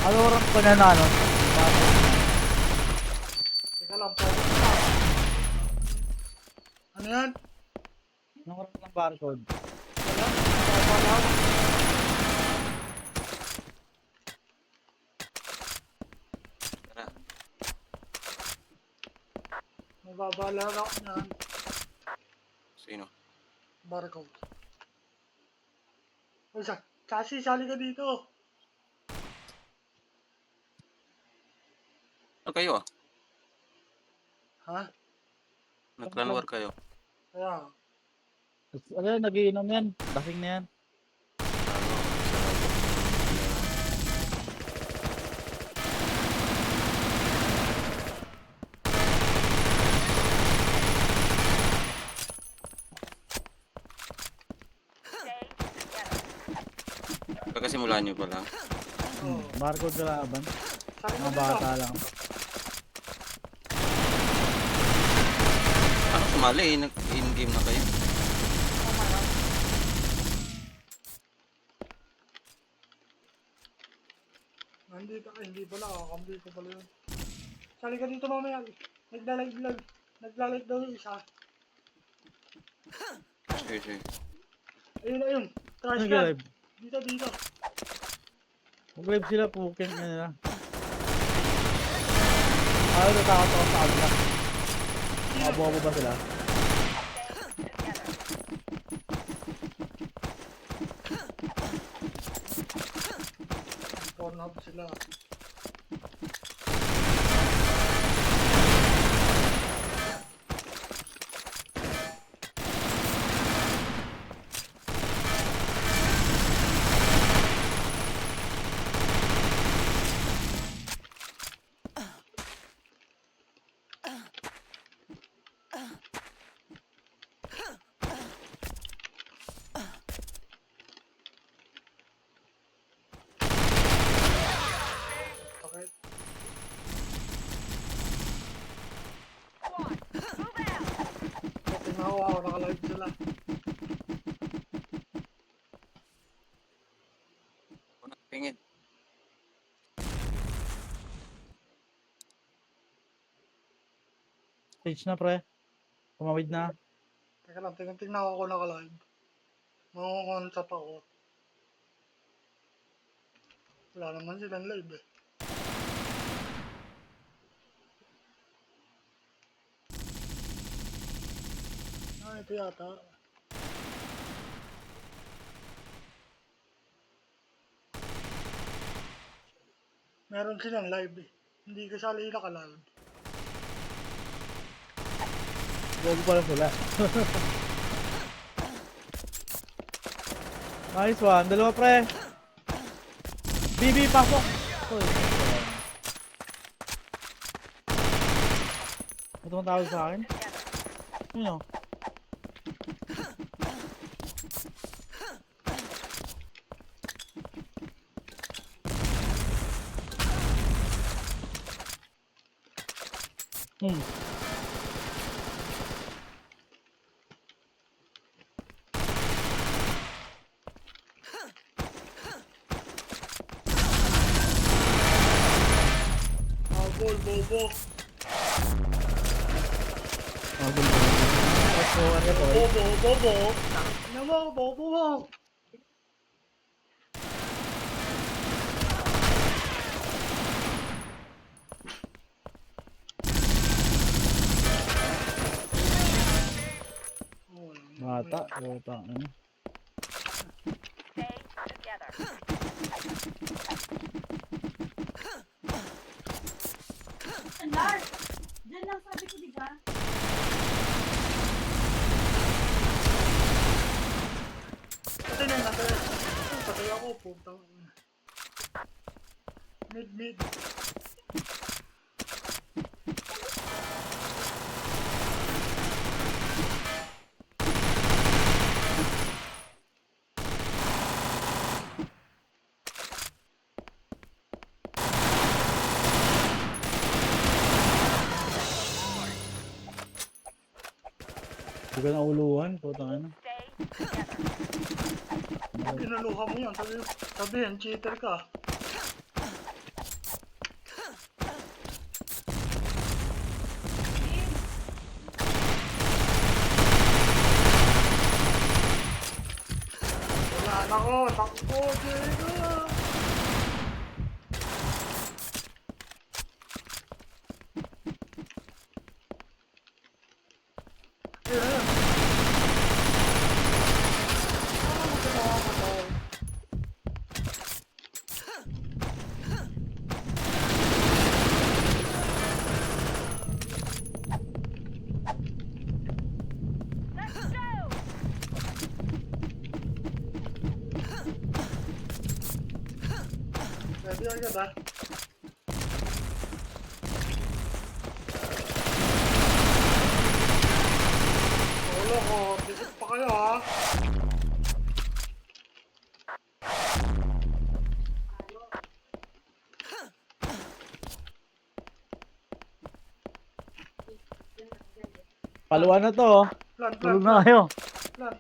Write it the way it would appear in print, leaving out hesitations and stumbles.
Ano oras pa na ano? Teka lang po. Ano yan? Anong oras ng barcode? Wala. Mababa lang. Tara. Mababa lang ako yan. Sino? Barcode. Uy, Chasi, sali ka dito. Ano kayo ah? Ha? Nag-clan war kayo? Kaya, Ano yan, nagiinom yan. Lasing na yan. Kakasimula nyo pa lang. oh. Barcode kalaban. Sali ka Mga dito. bata lang. Ano sumali eh? Nag-in-game na kayo? Tama yan. Nandito ka, hindi pala. Kakambi ko pala yun. Sali ka dito mamaya. Naglalag daw yung isa. Sige, sige. Ayun na yun. Trash can. Nag-live. Dito. Mag-live sila po. Kaya nila. Ayaw natakot ako sa abla. Makabuha mo ba sila? Pornhub sila. Okay. Tinawa ako, nakalive sila. Ano tingin? Stage na pre. Kumawid na. Teka lang, tingnan ako nakalive. Mangungonsap ako. Wala naman silang live eh. Ito yata. Meron silang live eh. Hindi kasali naka-live. Gogo pala sila. Nice one. Dalawa pre. BB pasok. Uy. Ito ang tawag sa akin. Ano? Bol, bobo. So, ano to? Bobo. Ano mo, bobo mo. Bata. Bata. Ano? Stay together. Lars, dyan lang sabi ko, di ba? Patay na, patay ako, putang. Mid. Hindi ka nauluhan. Puta ano. Pinaluha mo yan. Sabihin, cheater ka. Wala na ko. Takbo, Diego. Ayan. Ready agad ah. Wala ko, dikit pa kayo ah. Paluan na to. Oh. Plan, plan, Tulog na plan, kayo. plan.